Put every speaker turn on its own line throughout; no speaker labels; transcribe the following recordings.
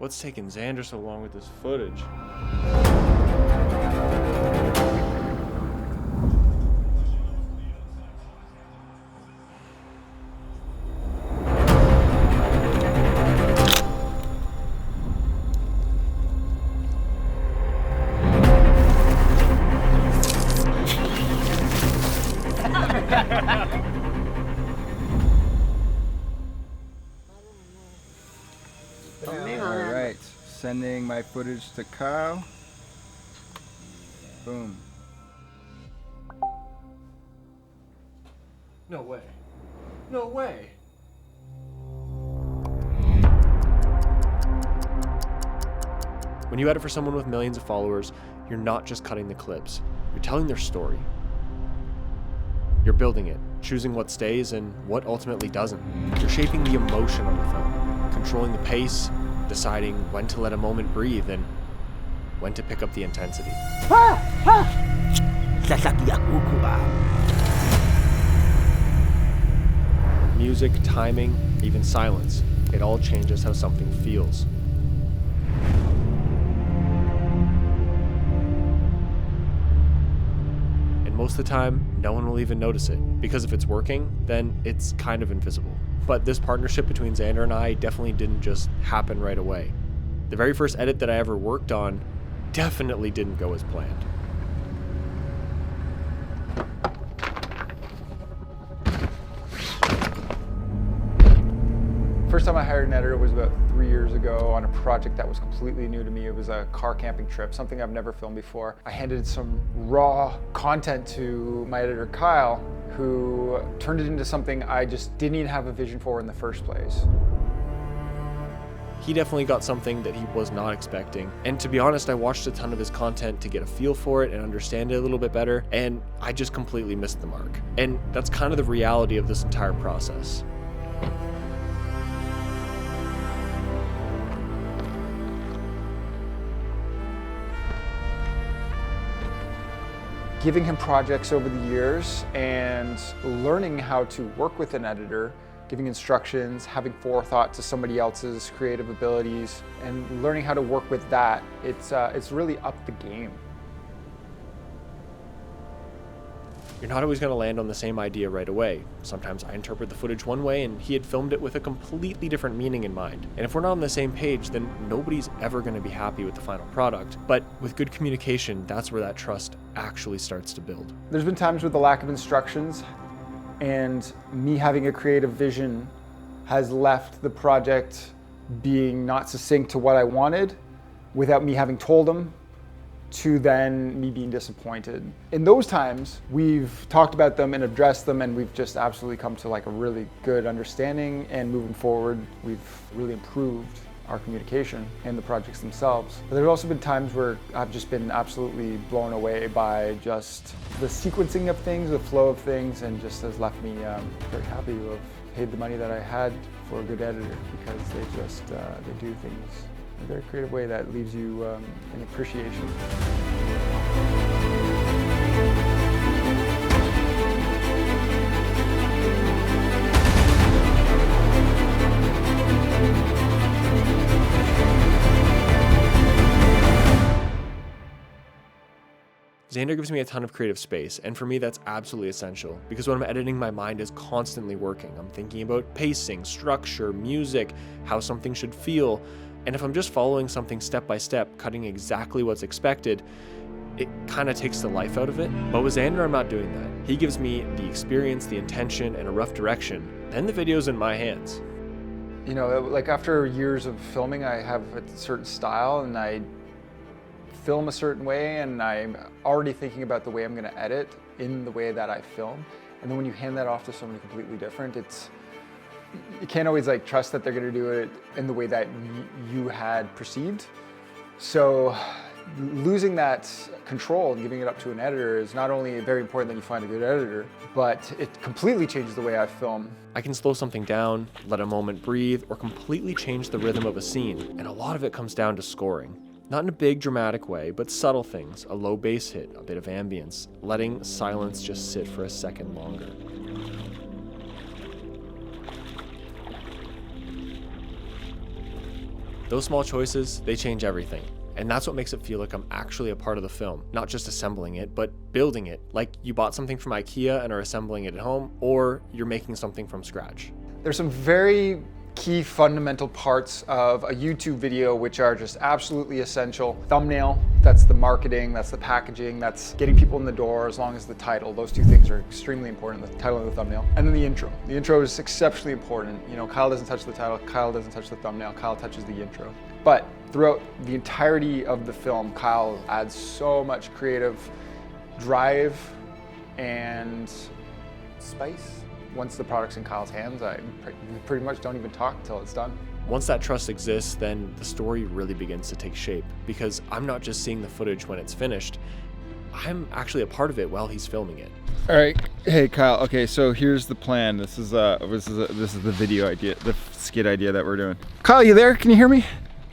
What's taking Xander so long with this footage?
All right, sending my footage to Kyle. Boom.
No way. No way. When you edit for someone with millions of followers, you're not just cutting the clips. You're telling their story. You're building it, choosing what stays and what ultimately doesn't. You're shaping the emotion on the film, controlling the pace, deciding when to let a moment breathe and when to pick up the intensity. Music, timing, even silence, it all changes how something feels. And most of the time, no one will even notice it, because if it's working, then it's kind of invisible. But this partnership between Xander and I definitely didn't just happen right away. The very first edit that I ever worked on definitely didn't go as planned.
First time I hired an editor was about 3 years ago on a project that was completely new to me. It was a car camping trip, something I've never filmed before. I handed some raw content to my editor, Kyle, who turned it into something I just didn't even have a vision for in the first place.
He definitely got something that he was not expecting. And to be honest, I watched a ton of his content to get a feel for it and understand it a little bit better, and I just completely missed the mark. And that's kind of the reality of this entire process.
Giving him projects over the years and learning how to work with an editor, giving instructions, having forethought to somebody else's creative abilities, and learning how to work with that, it's really upped the game.
You're not always going to land on the same idea right away. Sometimes I interpret the footage one way and he had filmed it with a completely different meaning in mind. And if we're not on the same page, then nobody's ever going to be happy with the final product. But with good communication, that's where that trust actually starts to build.
There's been times with the lack of instructions and me having a creative vision has left the project being not succinct to what I wanted without me having told them, to then me being disappointed. In those times, we've talked about them and addressed them, and we've just absolutely come to like a really good understanding, and moving forward, we've really improved our communication and the projects themselves. But there's also been times where I've just been absolutely blown away by just the sequencing of things, the flow of things, and just has left me very happy to have paid the money that I had for a good editor, because they do things in a very creative way that leaves you in appreciation.
Xander gives me a ton of creative space, and for me that's absolutely essential, because when I'm editing, my mind is constantly working. I'm thinking about pacing, structure, music, how something should feel, and if I'm just following something step by step, cutting exactly what's expected, it kind of takes the life out of it. But with Xander, I'm not doing that. He gives me the experience, the intention, and a rough direction, then the video's in my hands.
You know, like after years of filming, I have a certain style, and I film a certain way, and I'm already thinking about the way I'm going to edit in the way that I film. And then when you hand that off to somebody completely different, you can't always like trust that they're going to do it in the way that you had perceived. So losing that control and giving it up to an editor is not only very important that you find a good editor, but it completely changes the way I film.
I can slow something down, let a moment breathe, or completely change the rhythm of a scene, and a lot of it comes down to scoring. Not in a big dramatic way, but subtle things, a low bass hit, a bit of ambience, letting silence just sit for a second longer. Those small choices, they change everything. And that's what makes it feel like I'm actually a part of the film, not just assembling it, but building it, like you bought something from IKEA and are assembling it at home, or you're making something from scratch.
There's some very key fundamental parts of a YouTube video which are just absolutely essential. Thumbnail, that's the marketing, that's the packaging, that's getting people in the door, as long as the title. Those two things are extremely important, the title and the thumbnail. And then the intro. The intro is exceptionally important. You know, Kyle doesn't touch the title, Kyle doesn't touch the thumbnail, Kyle touches the intro. But throughout the entirety of the film, Kyle adds so much creative drive and spice. Once the product's in Kyle's hands, I pretty much don't even talk until it's done.
Once that trust exists, then the story really begins to take shape, because I'm not just seeing the footage when it's finished, I'm actually a part of it while he's filming it.
All right, hey Kyle. Okay, so here's the plan. This is the video idea, the skit idea that we're doing. Kyle, you there? Can you hear me?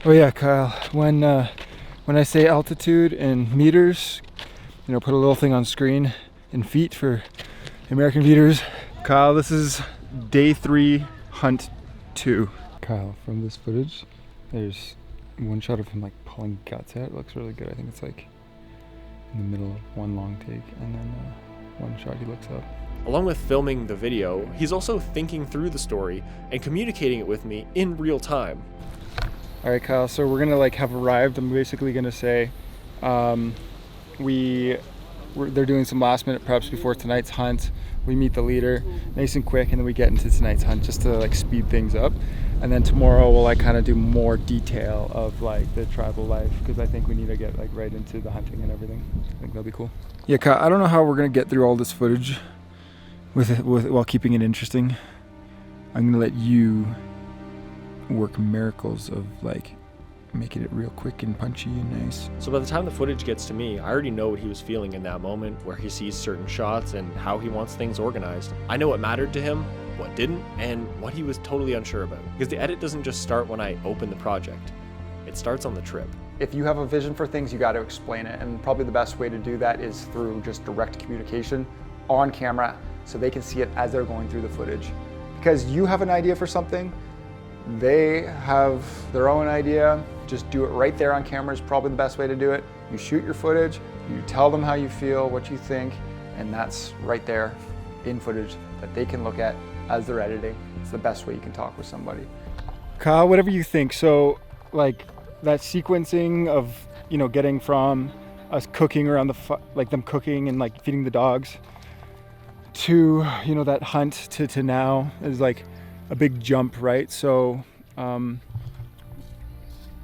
Oh yeah, Kyle. When I say altitude in meters, you know, put a little thing on screen in feet for American viewers.
Kyle, this is day 3, hunt 2.
Kyle, from this footage, there's one shot of him like pulling guts out. It looks really good. I think it's like in the middle of one long take, and then one shot he looks up.
Along with filming the video, he's also thinking through the story and communicating it with me in real time.
All right, Kyle, so we're gonna like have arrived. I'm basically gonna say they're doing some last minute preps before tonight's hunt. We meet the leader nice and quick, and then we get into tonight's hunt just to like speed things up. And then tomorrow we'll like kind of do more detail of like the tribal life, because I think we need to get like right into the hunting and everything. I think that'll be cool. Yeah, Kyle, I don't know how we're gonna get through all this footage with while keeping it interesting. I'm gonna let you work miracles of like making it real quick and punchy and nice.
So by the time the footage gets to me, I already know what he was feeling in that moment, where he sees certain shots and how he wants things organized. I know what mattered to him, what didn't, and what he was totally unsure about. Because the edit doesn't just start when I open the project. It starts on the trip.
If you have a vision for things, you got to explain it. And probably the best way to do that is through just direct communication on camera, so they can see it as they're going through the footage. Because you have an idea for something, they have their own idea. Just do it right there on camera is probably the best way to do it. You shoot your footage, you tell them how you feel, what you think, and that's right there in footage that they can look at as they're editing. It's the best way you can talk with somebody. Kyle, whatever you think. So like that sequencing of, you know, getting from us cooking around like them cooking and like feeding the dogs to, you know, that hunt to now is like a big jump, right? So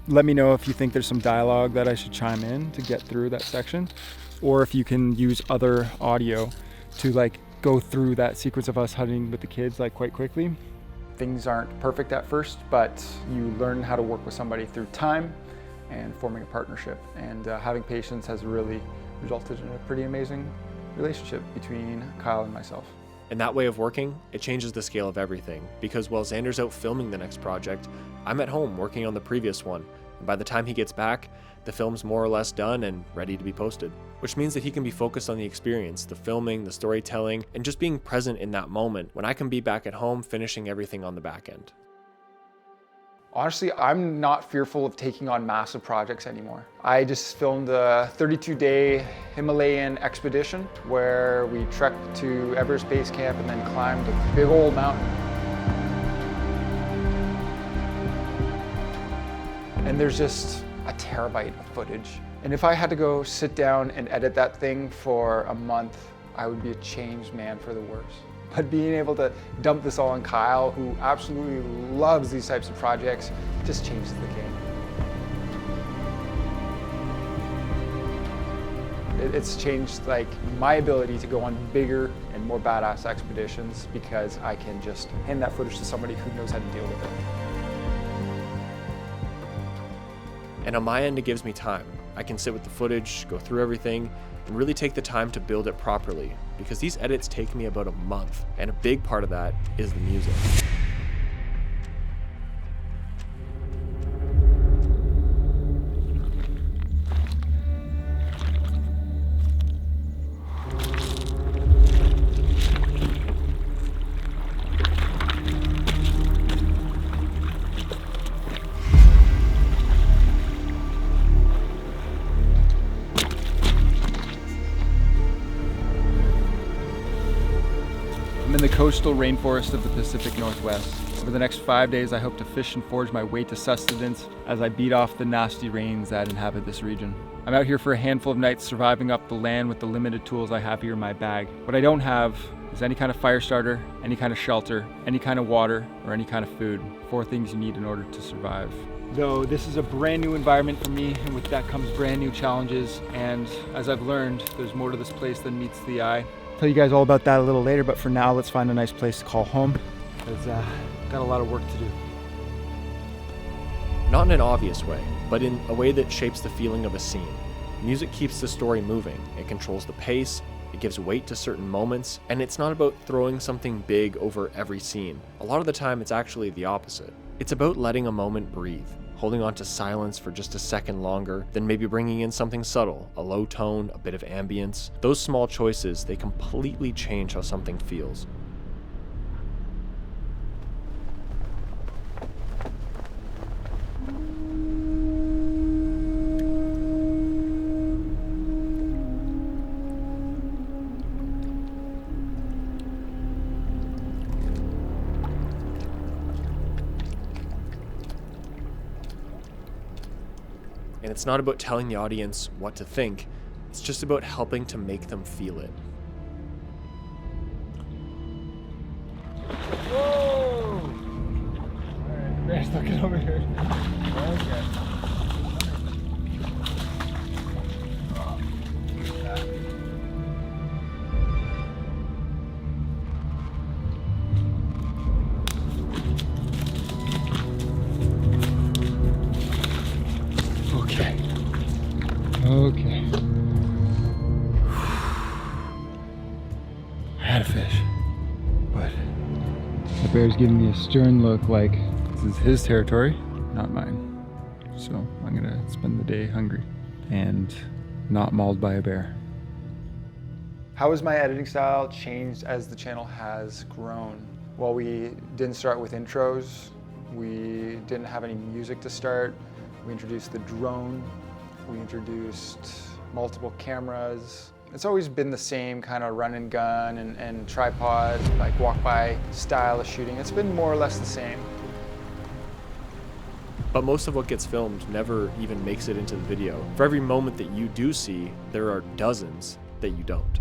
let me know if you think there's some dialogue that I should chime in to get through that section, or if you can use other audio to like go through that sequence of us hunting with the kids like quite quickly. Things aren't perfect at first, but you learn how to work with somebody through time and forming a partnership, and having patience has really resulted in a pretty amazing relationship between Kyle and myself.
And that way of working, it changes the scale of everything, because while Xander's out filming the next project, I'm at home working on the previous one, and by the time he gets back, the film's more or less done and ready to be posted. Which means that he can be focused on the experience, the filming, the storytelling, and just being present in that moment when I can be back at home finishing everything on the back end.
Honestly, I'm not fearful of taking on massive projects anymore. I just filmed a 32-day Himalayan expedition where we trekked to Everest Base Camp and then climbed a big old mountain. And there's just a terabyte of footage. And if I had to go sit down and edit that thing for a month, I would be a changed man for the worse. But being able to dump this all on Kyle, who absolutely loves these types of projects, just changes the game. It's changed like my ability to go on bigger and more badass expeditions, because I can just hand that footage to somebody who knows how to deal with it.
And on my end, it gives me time. I can sit with the footage, go through everything, and really take the time to build it properly, because these edits take me about a month, and a big part of that is the music.
coastal rainforest of the Pacific Northwest. Over the next 5 days, I hope to fish and forage my way to sustenance as I beat off the nasty rains that inhabit this region. I'm out here for a handful of nights, surviving up the land with the limited tools I have here in my bag. What I don't have is any kind of fire starter, any kind of shelter, any kind of water, or any kind of food. 4 things you need in order to survive. Though this is a brand new environment for me, and with that comes brand new challenges, and as I've learned, there's more to this place than meets the eye. I'll tell you guys all about that a little later, but for now, let's find a nice place to call home, because got a lot of work to do.
Not in an obvious way, but in a way that shapes the feeling of a scene. Music keeps the story moving. It controls the pace, it gives weight to certain moments, and it's not about throwing something big over every scene. A lot of the time, it's actually the opposite. It's about letting a moment breathe, holding on to silence for just a second longer, then maybe bringing in something subtle, a low tone, a bit of ambience. Those small choices, they completely change how something feels. And it's not about telling the audience what to think, it's just about helping to make them feel it.
Whoa! Alright, bear's looking over here. Okay. Okay. I had a fish, but the bear's giving me a stern look like this is his territory, not mine. So I'm gonna spend the day hungry and not mauled by a bear.
How has my editing style changed as the channel has grown? Well, we didn't start with intros. We didn't have any music to start. We introduced the drone. We introduced multiple cameras. It's always been the same kind of run and gun and tripod, like walk-by style of shooting. It's been more or less the same.
But most of what gets filmed never even makes it into the video. For every moment that you do see, there are dozens that you don't.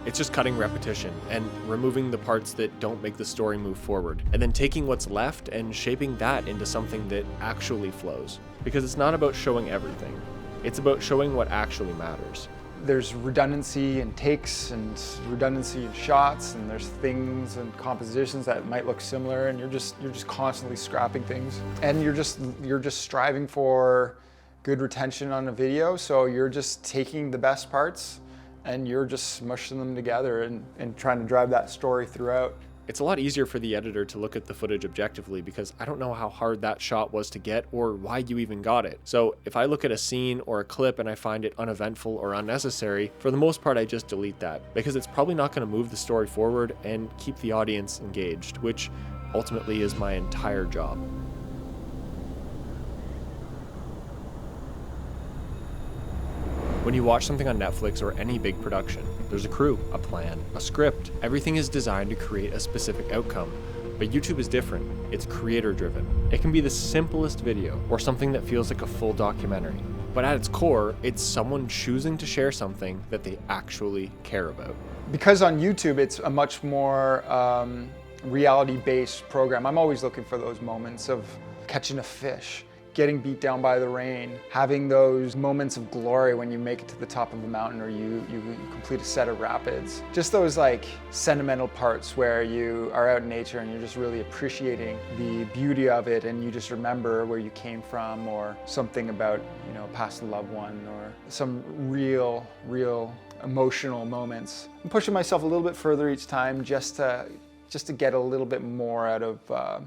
It's just cutting repetition and removing the parts that don't make the story move forward, and then taking what's left and shaping that into something that actually flows. Because it's not about showing everything, it's about showing what actually matters.
There's redundancy in takes and redundancy in shots, and there's things and compositions that might look similar, and you're just constantly scrapping things. And you're just striving for good retention on a video, so you're just taking the best parts and you're just smushing them together and trying to drive that story throughout.
It's a lot easier for the editor to look at the footage objectively because I don't know how hard that shot was to get or why you even got it. So if I look at a scene or a clip and I find it uneventful or unnecessary, for the most part I just delete that because it's probably not going to move the story forward and keep the audience engaged, which ultimately is my entire job. When you watch something on Netflix or any big production, there's a crew, a plan, a script. Everything is designed to create a specific outcome. But YouTube is different. It's creator driven. It can be the simplest video or something that feels like a full documentary. But at its core, it's someone choosing to share something that they actually care about.
Because on YouTube, it's a much more reality-based program. I'm always looking for those moments of catching a fish, getting beat down by the rain, having those moments of glory when you make it to the top of a mountain or you complete a set of rapids. Just those like sentimental parts where you are out in nature and you're just really appreciating the beauty of it, and you just remember where you came from or something about, you know, a past loved one or some real emotional moments. I'm pushing myself a little bit further each time just to get a little bit more out of,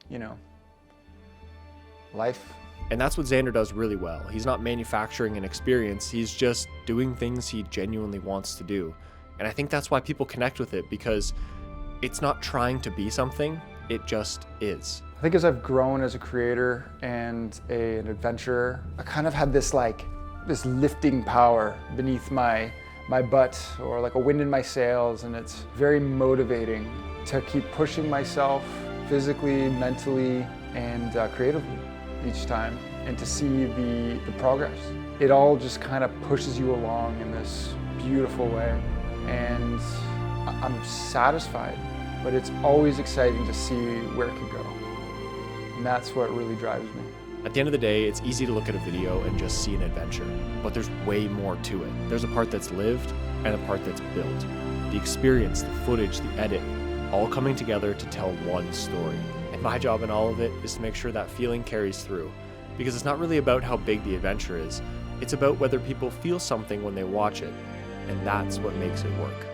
you know, life.
And that's what Xander does really well. He's not manufacturing an experience, he's just doing things he genuinely wants to do. And I think that's why people connect with it, because it's not trying to be something, it just is.
I think as I've grown as a creator and an adventurer, I kind of had this lifting power beneath my my butt or like a wind in my sails, and it's very motivating to keep pushing myself physically, mentally, and creatively each time, and to see the progress. It all just kind of pushes you along in this beautiful way, and I'm satisfied, but it's always exciting to see where it can go, and that's what really drives me.
At the end of the day, it's easy to look at a video and just see an adventure, but there's way more to it. There's a part that's lived and a part that's built. The experience, the footage, the edit, all coming together to tell one story. And my job in all of it is to make sure that feeling carries through, because it's not really about how big the adventure is, it's about whether people feel something when they watch it, and that's what makes it work.